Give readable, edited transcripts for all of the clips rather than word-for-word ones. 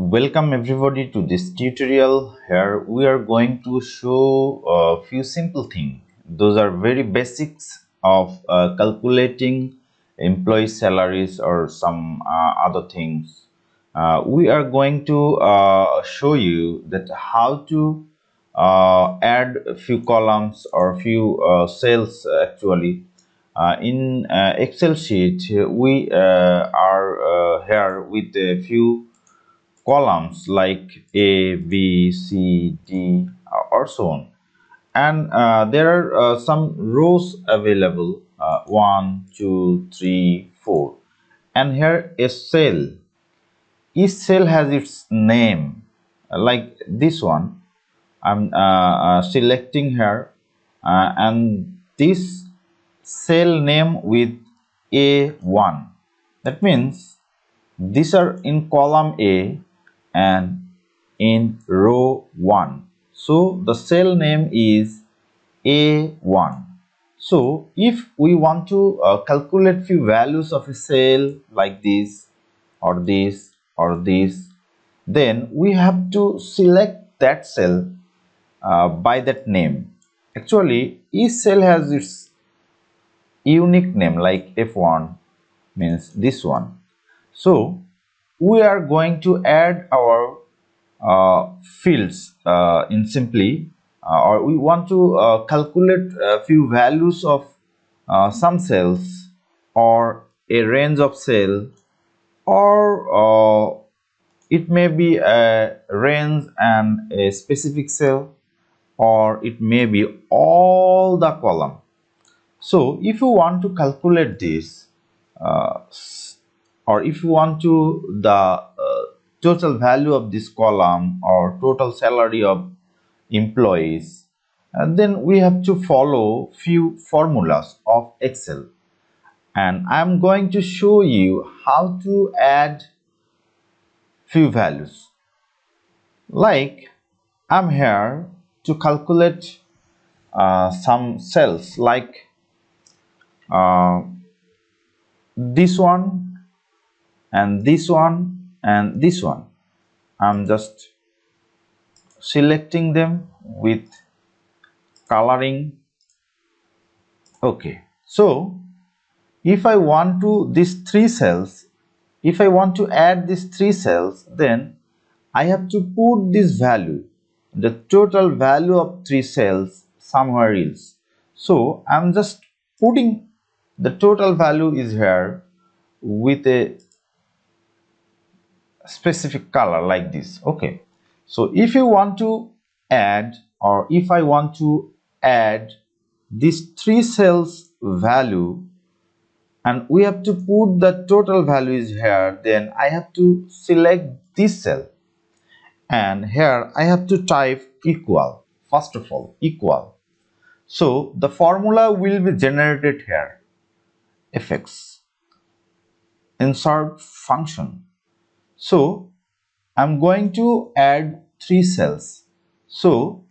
Welcome everybody to this tutorial. Here we are going to show a few simple things. Those are very basics of calculating employee salaries or some other things. We are going to show you that how to add a few columns or few cells actually. In Excel sheet, we are here with a few columns like A, B, C, D, or so on. And there are some rows available 1, 2, 3, 4. And here a cell. Each cell has its name. Like this one, I'm selecting here, and this cell name with A1. That means these are in column A and in row 1. So the cell name is A1. So if we want to calculate few values of a cell like this or this or this, then we have to select that cell by that name. Actually, each cell has its unique name, like F1 means this one. So we are going to add our fields in simply, or we want to calculate a few values of some cells or a range of cell, or it may be a range and a specific cell, or it may be all the column. So if you want to calculate this, or if you want to the total value of this column or total salary of employees, then we have to follow few formulas of Excel, and I'm going to show you how to add few values. Like I'm here to calculate some cells like uh, this one and this one and this one. I'm just selecting them with coloring. Okay, so if I want to these three cells, if I want to add these three cells, then I have to put this value, the total value of three cells, somewhere else. So I'm just putting the total value is here with a specific color like this. Okay, so if you want to add, or if I want to add these three cells value, and we have to put the total values here, then I have to select this cell, and here I have to type equal. First of all, equal. So the formula will be generated here. Fx insert function. So I'm going to add three cells. So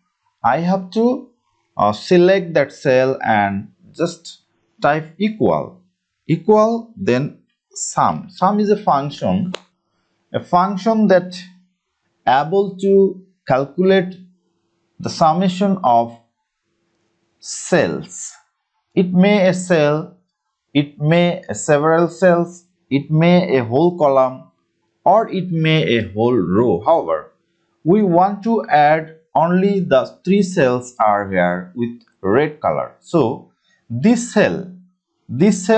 I have to select that cell and just type equal. Equal, then sum. Sum is a function that able to calculate the summation of cells. It may a cell, it may a several cells, it may a whole column, or it may a whole row. However, we want to add only the three cells are here with red color. So this cell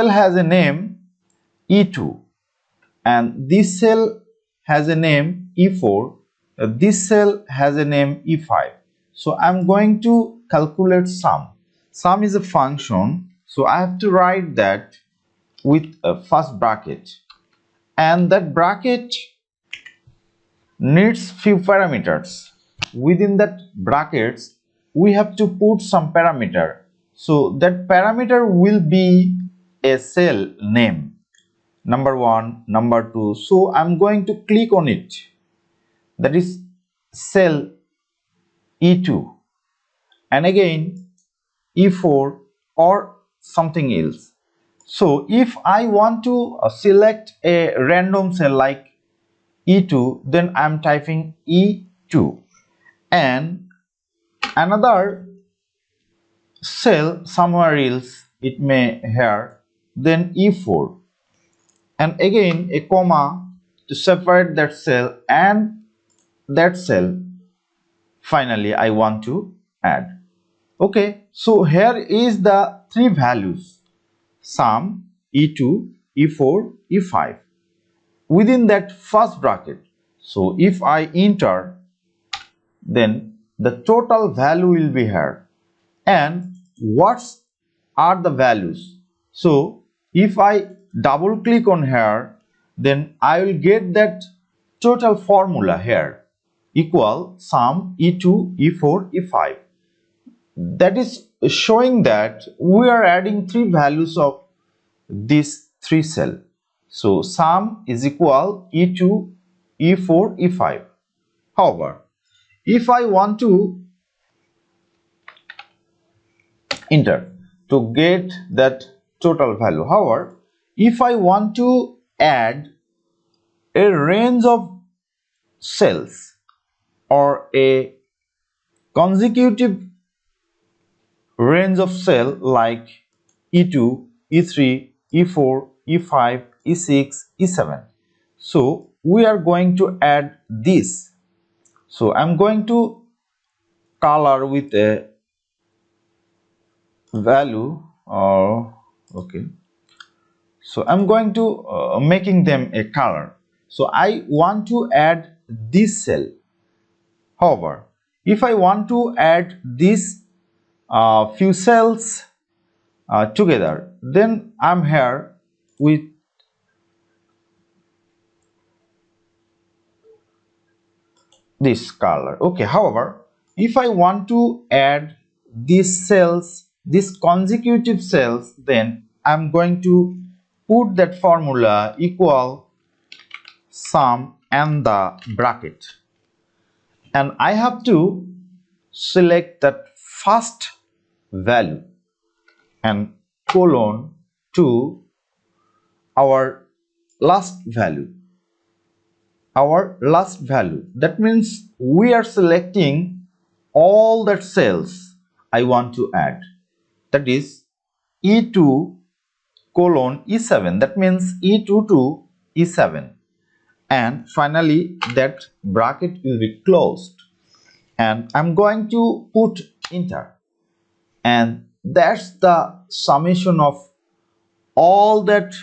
has a name E2, and this cell has a name E4, this cell has a name E5. So I'm going to calculate sum. Sum is a function, so I have to write that with a first bracket, and that bracket needs few parameters. Within that brackets we have to put some parameter, so that parameter will be a cell name, number 1, number 2. So I'm going to click on it, that is cell E2, and again E4 or something else. So if I want to select a random cell like E2, then I'm typing E2, and another cell somewhere else it may here, then E4, and again a comma to separate that cell and that cell finally I want to add. Okay, so here is the three values: sum, E2, E4, E5 within that first bracket. So if I enter, then the total value will be here. And what are the values? So if I double click on here, then I will get that total formula here equal sum E2, E4, E5. That is showing that we are adding three values of this three cell. So sum is equal E2, E4, E5. However, if I want to enter to get that total value, however, if I want to add a range of cells or a consecutive range of cell like E2, E3, E4, E5, E6, E7. So we are going to add this. So I'm going to color with a value or okay. So I'm going to making them a color. So I want to add this cell. However, if I want to add these few cells together, then I'm here with this color. Okay, however, if I want to add these cells, these consecutive cells, then I'm going to put that formula equal sum and the bracket, and I have to select that first value and colon to our last value. That means we are selecting all that cells I want to add, that is E2 colon E7, that means E2 to E7, and finally that bracket will be closed, and I'm going to put enter, and that's the summation of all that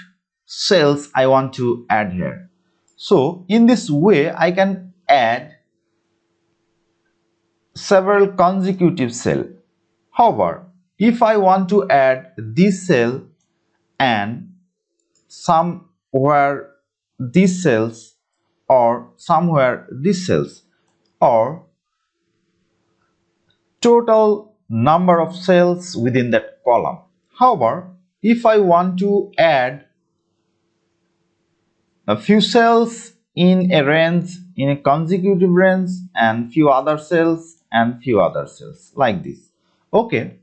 cells I want to add here. So in this way I can add several consecutive cells. However, if I want to add this cell and somewhere these cells or somewhere these cells or total number of cells within that column. However, if I want to add a few cells in a range, in a consecutive range, and few other cells and few other cells like this, okay,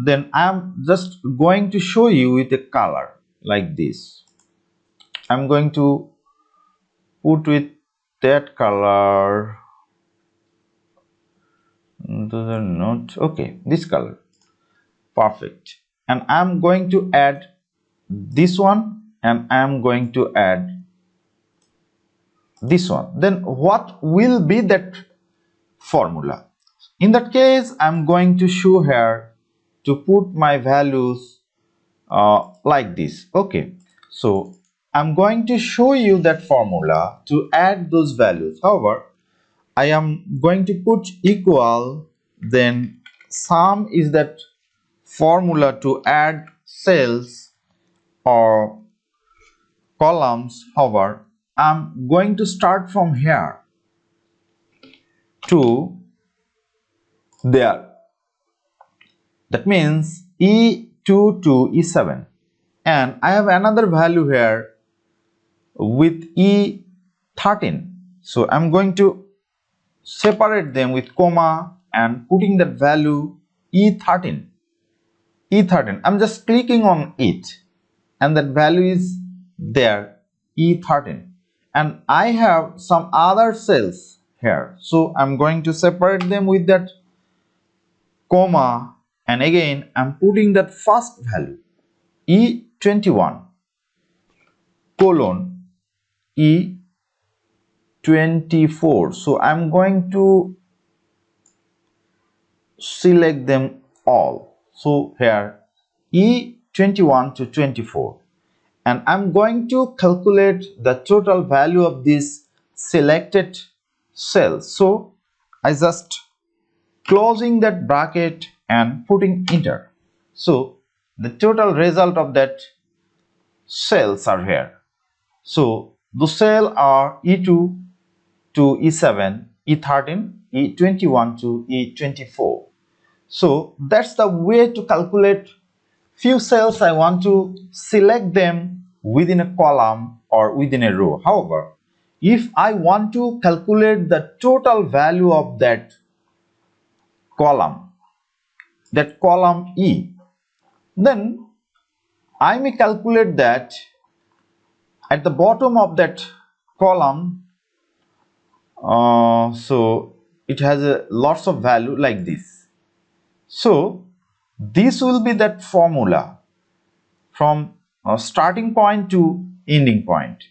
then I'm just going to show you with a color like this. I'm going to put with that color, those are not okay, this color, perfect, and I'm going to add this one and I'm going to add this one. Then what will be that formula? In that case, I'm going to show here to put my values like this. Okay, so I'm going to show you that formula to add those values. However, I am going to put equal, then sum is that formula to add cells or columns. However, I'm going to start from here to there. That means E2 to E7, and I have another value here with E13. So I'm going to separate them with comma and putting that value E13. I'm just clicking on it and that value is there, E13. and I have some other cells here, so I'm going to separate them with that comma, and again I'm putting that first value E21 colon E24. So I'm going to select them all. So here E21 to 24, and I'm going to calculate the total value of this selected cell. So I just closing that bracket and putting enter. So the total result of that cells are here. So the cell are E2 to E7, E13, E21 to E24. So that's the way to calculate few cells. I want to select them within a column or within a row. However, if I want to calculate the total value of that column E, then I may calculate that at the bottom of that column. So it has a lots of value like this. So this will be that formula from starting point to ending point,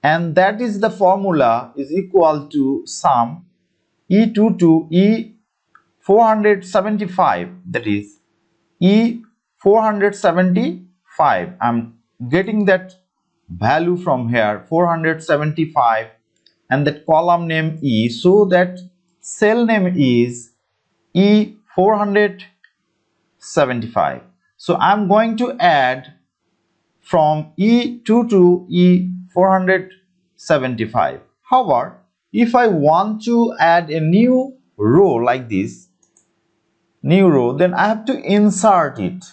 and that is the formula is equal to sum E2 to E475, that is E475. I'm getting that value from here 475, and that column name E, so that cell name is E475. So I'm going to add from E2 to E475. However, if I want to add a new row like this, then I have to insert it,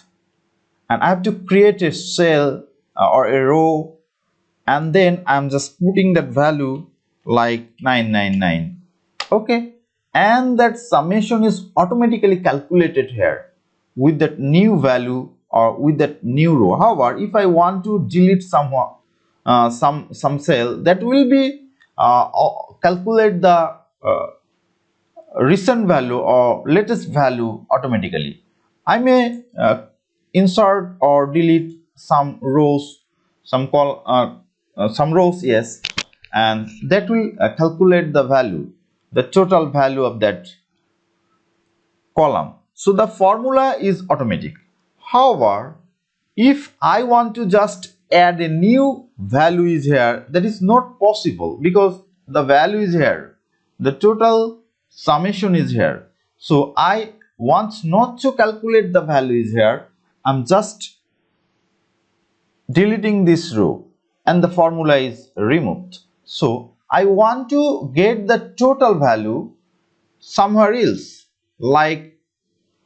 and I have to create a cell or a row, and then I'm just putting that value like 999. Okay, and that summation is automatically calculated here with that new value or with that new row. However, if I want to delete some cell, that will be calculate the recent value or latest value automatically. I may insert or delete some rows, some rows, yes, and that will calculate the value, the total value of that column. So the formula is automatic. However, if I want to just add a new value is here, that is not possible because the value is here, the total summation is here. So I want not to calculate the value is here, I'm just deleting this row and the formula is removed. So I want to get the total value somewhere else, like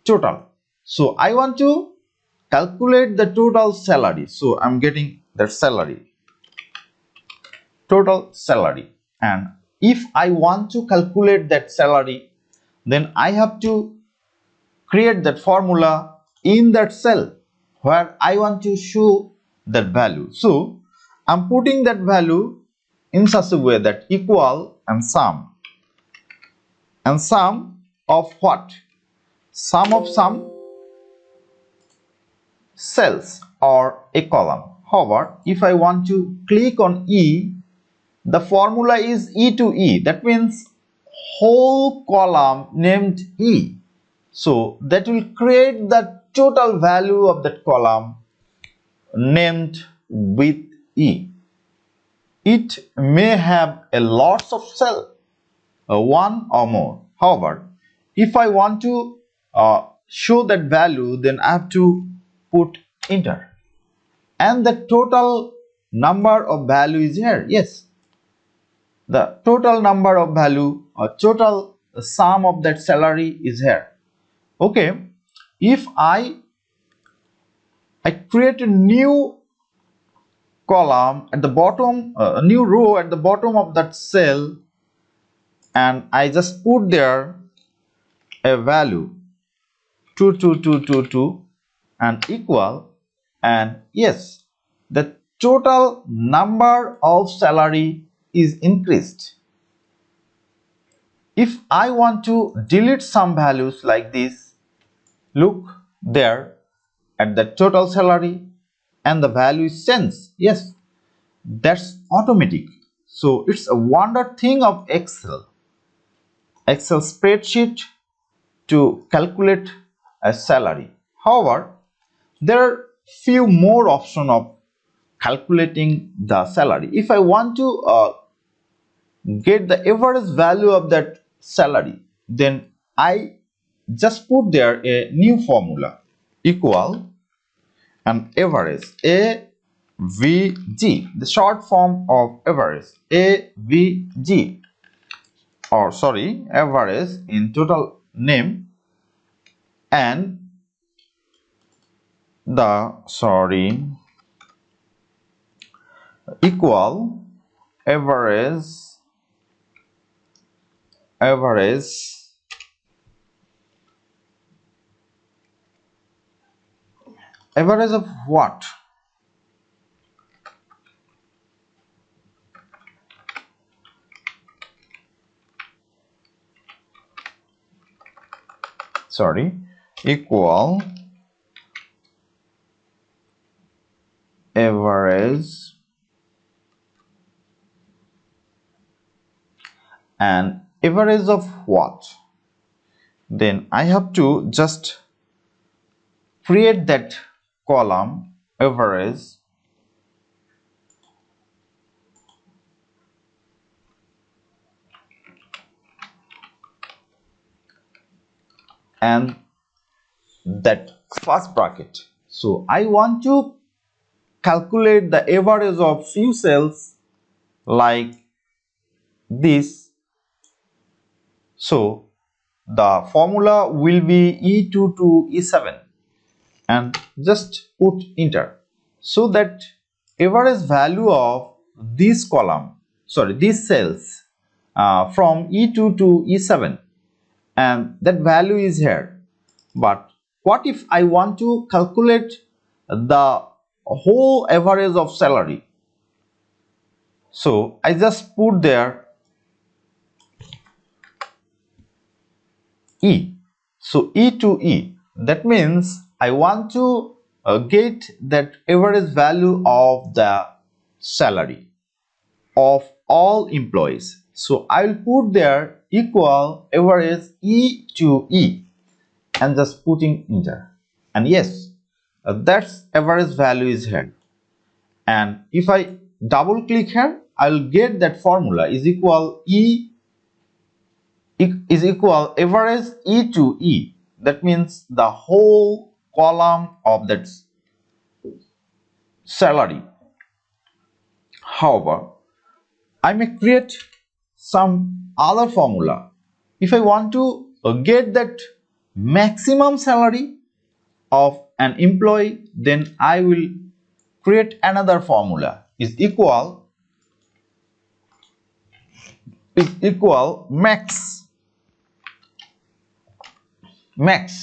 total. So I want to calculate the total salary. So I'm getting that salary, total salary. And if I want to calculate that salary, then I have to create that formula in that cell where I want to show that value. So I'm putting that value in such a way that equal and sum of what? Sum of some cells or a column. However, if I want to click on E, the formula is E to E. That means whole column named E. So that will create the total value of that column named with E. It may have a lots of cell, one or more. However, if I want to show that value, then I have to put enter, and the total number of value is here. Yes, the total number of value or total sum of that salary is here. Okay, if I create a new column at the bottom, a new row at the bottom of that cell, and I just put there a value 22222 and equal, and yes, the total number of salary is increased. If I want to delete some values like this, look there at the total salary and the value is changed. Yes, that's automatic. So it's a wonder thing of Excel spreadsheet to calculate a salary. However, there are few more options of calculating the salary. If I want to get the average value of that salary, then I just put there a new formula equal and average AVG, the short form of average AVG, or sorry, average in total name, and the equal average average average of what? Sorry, equal average and average of what? Then I have to just create that column average and that first bracket. So I want to calculate the average of few cells like this. So the formula will be E2 to E7 and just put enter, so that average value of this column, sorry, these cells from E2 to E7, and that value is here. But what if I want to calculate the whole average of salary? So I just put there E. So E to E, that means I want to get that average value of the salary of all employees. So I will put there equal average E to E and just putting enter, and yes, that's average value is here. And if I double click here, I will get that formula is equal is equal average E to E. That means the whole column of that salary. However, I may create some other formula. If I want to get that maximum salary of an employee, then I will create another formula is equal max.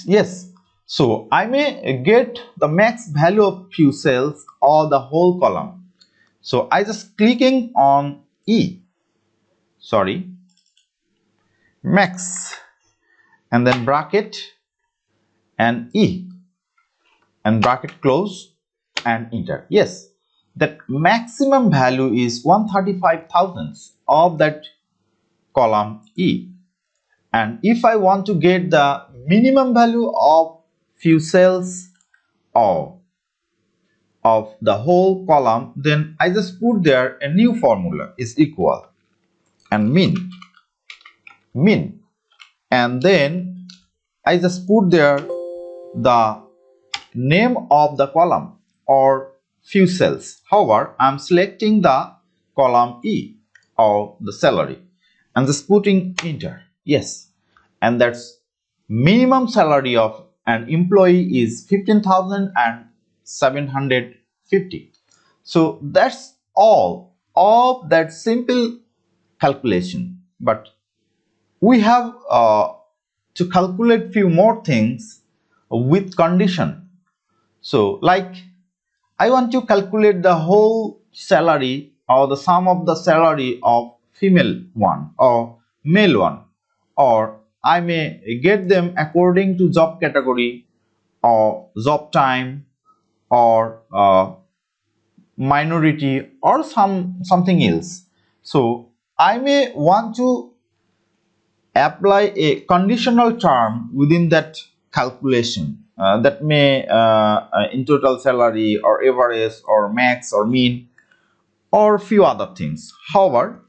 Yes, so I may get the max value of few cells or the whole column. So I just clicking on max and then bracket and E and bracket close and enter. Yes, that maximum value is 135,000 of that column E. And if I want to get the minimum value of few cells of the whole column, then I just put there a new formula is equal and min, and then I just put there the name of the column or few cells. However, I am selecting the column E or the salary and just putting enter. Yes, and that's minimum salary of an employee is 15,750. So that's all of that simple calculation. But we have to calculate few more things with condition. So like I want to calculate the whole salary or the sum of the salary of female one or male one, or I may get them according to job category or job time or minority or something else. So I may want to apply a conditional term within that calculation that may in total salary or average or max or mean or few other things. However,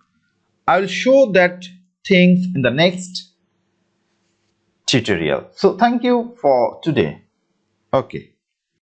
I will show that things in the next tutorial. So thank you for today. Okay.